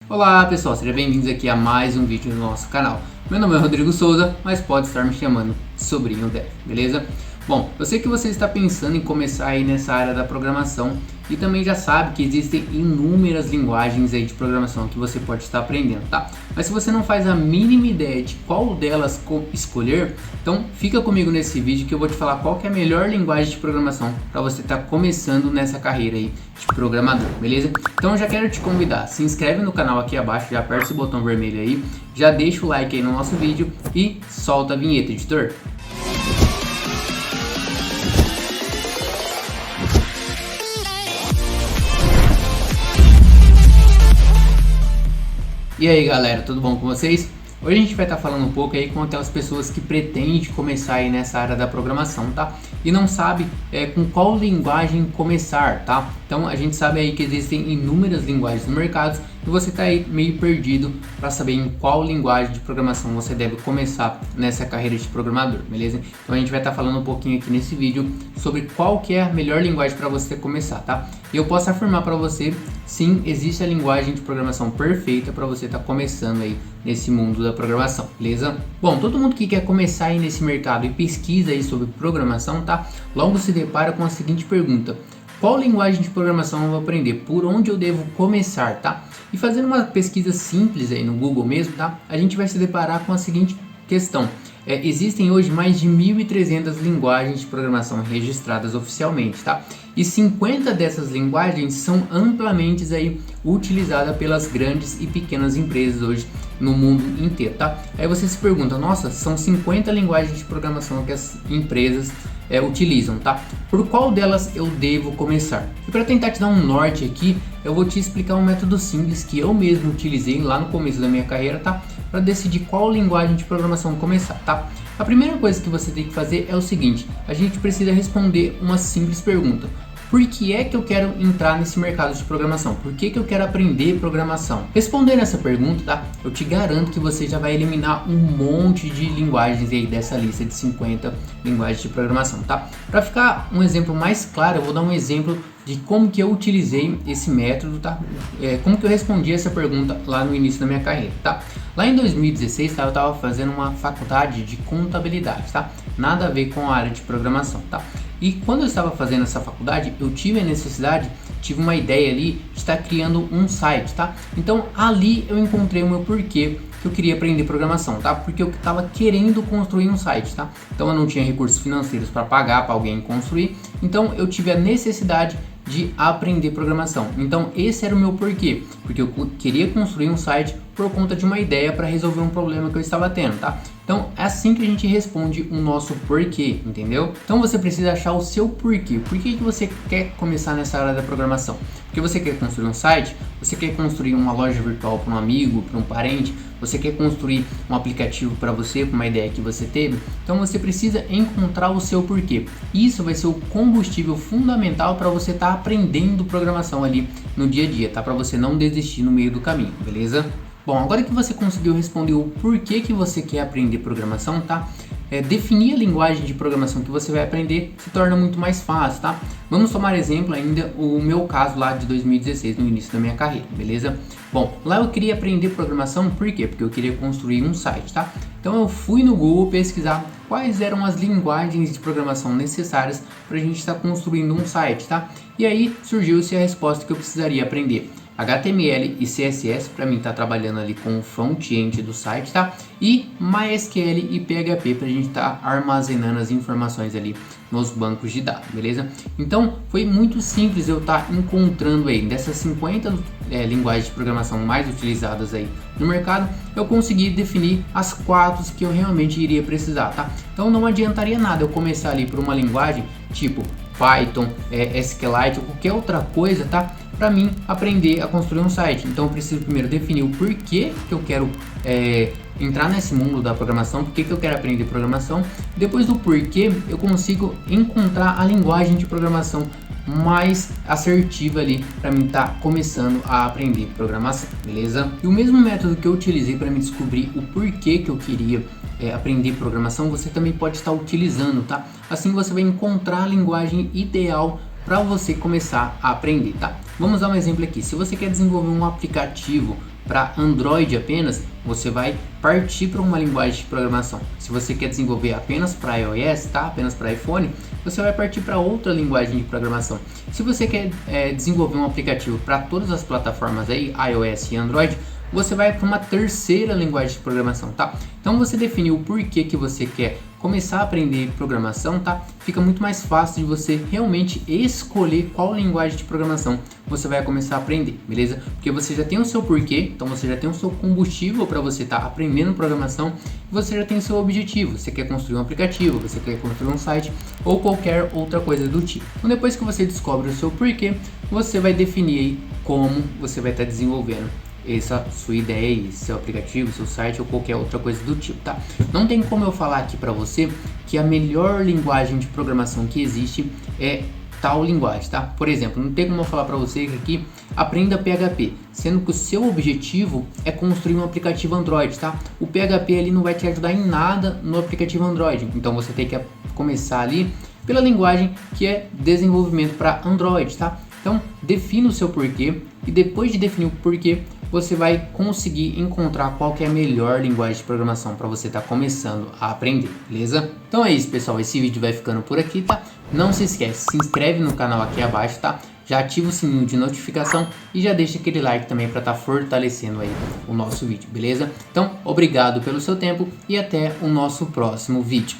Olá pessoal, sejam bem-vindos aqui a mais um vídeo no nosso canal. Meu nome é Rodrigo Souza, mas pode estar me chamando Sobrinho Dev, beleza? Bom, eu sei que você está pensando em começar aí nessa área da programação e também já sabe que existem inúmeras linguagens aí de programação que você pode estar aprendendo, tá? Mas se você não faz a mínima ideia de qual delas escolher, então fica comigo nesse vídeo que eu vou te falar qual que é a melhor linguagem de programação para você estar começando nessa carreira aí de programador, beleza? Então eu já quero te convidar, se inscreve no canal aqui abaixo, já aperta esse botão vermelho aí, já deixa o like aí no nosso vídeo e solta a vinheta, editor. E aí galera, tudo bom com vocês? Hoje a gente vai estar falando um pouco aí com aquelas pessoas que pretendem começar aí nessa área da programação, tá? E não sabe com qual linguagem começar, tá? Então a gente sabe aí que existem inúmeras linguagens no mercado e você está aí meio perdido para saber em qual linguagem de programação você deve começar nessa carreira de programador, beleza? Então a gente vai estar falando um pouquinho aqui nesse vídeo sobre qual que é a melhor linguagem para você começar, tá? E eu posso afirmar para você, sim, existe a linguagem de programação perfeita para você estar começando aí nesse mundo da programação, beleza? Bom, todo mundo que quer começar aí nesse mercado e pesquisa aí sobre programação, tá? Logo se depara com a seguinte pergunta: qual linguagem de programação eu vou aprender? Por onde eu devo começar, tá? E fazendo uma pesquisa simples aí no Google mesmo, tá? A gente vai se deparar com a seguinte questão: existem hoje mais de 1.300 linguagens de programação registradas oficialmente, tá? E 50 dessas linguagens são amplamente aí utilizadas pelas grandes e pequenas empresas hoje no mundo inteiro, tá? Aí você se pergunta, nossa, são 50 linguagens de programação que as empresas utilizam, tá? Por qual delas eu devo começar? E para tentar te dar um norte aqui, eu vou te explicar um método simples que eu mesmo utilizei lá no começo da minha carreira, tá? Para decidir qual linguagem de programação começar, tá? A primeira coisa que você tem que fazer é o seguinte: a gente precisa responder uma simples pergunta. Por que é que eu quero entrar nesse mercado de programação? Por que eu quero aprender programação? Respondendo essa pergunta, tá? Eu te garanto que você já vai eliminar um monte de linguagens aí dessa lista de 50 linguagens de programação, tá? Para ficar um exemplo mais claro, eu vou dar um exemplo de como que eu utilizei esse método, tá? Como que eu respondi essa pergunta lá no início da minha carreira, tá? Lá em 2016, tá? Eu estava fazendo uma faculdade de contabilidade, tá? Nada a ver com a área de programação, tá? E quando eu estava fazendo essa faculdade, eu tive a necessidade, tive uma ideia ali de estar criando um site, tá? Então ali eu encontrei o meu porquê que eu queria aprender programação, tá? Porque eu estava querendo construir um site, tá? Então eu não tinha recursos financeiros para pagar para alguém construir, então eu tive a necessidade de aprender programação. Então esse era o meu porquê, porque eu queria construir um site por conta de uma ideia para resolver um problema que eu estava tendo, tá? Então é assim que a gente responde o nosso porquê, entendeu? Então você precisa achar o seu porquê. Por que você quer começar nessa área da programação? Porque você quer construir um site, você quer construir uma loja virtual para um amigo, para um parente, você quer construir um aplicativo para você, com uma ideia que você teve. Então você precisa encontrar o seu porquê. Isso vai ser o combustível fundamental para você estar aprendendo programação ali no dia a dia, tá? Para você não desistir no meio do caminho, beleza? Bom, agora que você conseguiu responder o porquê que você quer aprender programação, tá? Definir a linguagem de programação que você vai aprender se torna muito mais fácil, tá? Vamos tomar exemplo ainda o meu caso lá de 2016, no início da minha carreira, beleza? Bom, lá eu queria aprender programação, por quê? Porque eu queria construir um site, tá? Então eu fui no Google pesquisar quais eram as linguagens de programação necessárias para a gente estar construindo um site, tá? E aí surgiu-se a resposta que eu precisaria aprender: HTML e CSS, para mim estar trabalhando ali com o front-end do site, tá? E MySQL e PHP para a gente estar armazenando as informações ali nos bancos de dados, beleza? Então foi muito simples eu estar encontrando aí dessas 50 linguagens de programação mais utilizadas aí no mercado, eu consegui definir as 4 que eu realmente iria precisar, tá? Então não adiantaria nada eu começar ali por uma linguagem tipo Python, SQLite ou qualquer outra coisa, tá? Para mim aprender a construir um site. Então eu preciso primeiro definir o porquê que eu quero entrar nesse mundo da programação, porque que eu quero aprender programação. Depois do porquê, eu consigo encontrar a linguagem de programação mais assertiva ali para mim estar começando a aprender programação, beleza? E o mesmo método que eu utilizei para me descobrir o porquê que eu queria aprender programação, você também pode estar utilizando, tá? Assim você vai encontrar a linguagem ideal para você começar a aprender, tá? Vamos dar um exemplo aqui. Se você quer desenvolver um aplicativo para Android apenas, você vai partir para uma linguagem de programação. Se você quer desenvolver apenas para iOS, tá? Apenas para iPhone, você vai partir para outra linguagem de programação. Se você quer desenvolver um aplicativo para todas as plataformas aí, iOS e Android, você vai para uma terceira linguagem de programação, tá? Então você definiu o porquê que você quer começar a aprender programação, tá? Fica muito mais fácil de você realmente escolher qual linguagem de programação você vai começar a aprender, beleza? Porque você já tem o seu porquê, então você já tem o seu combustível para você estar aprendendo programação, e você já tem o seu objetivo. Você quer construir um aplicativo, você quer construir um site ou qualquer outra coisa do tipo. Então depois que você descobre o seu porquê, você vai definir aí como você vai estar desenvolvendo essa sua ideia, seu aplicativo, seu site ou qualquer outra coisa do tipo, tá? Não tem como eu falar aqui para você que a melhor linguagem de programação que existe é tal linguagem, tá? Por exemplo, não tem como eu falar para você que aqui aprenda PHP, sendo que o seu objetivo é construir um aplicativo Android, tá? O PHP ali não vai te ajudar em nada no aplicativo Android, então você tem que começar ali pela linguagem que é desenvolvimento para Android, tá? Então defina o seu porquê e depois de definir o porquê, você vai conseguir encontrar qual que é a melhor linguagem de programação para você estar começando a aprender, beleza? Então é isso, pessoal, esse vídeo vai ficando por aqui, tá? Não se esquece, se inscreve no canal aqui abaixo, tá? Já ativa o sininho de notificação e já deixa aquele like também para estar fortalecendo aí o nosso vídeo, beleza? Então, obrigado pelo seu tempo e até o nosso próximo vídeo.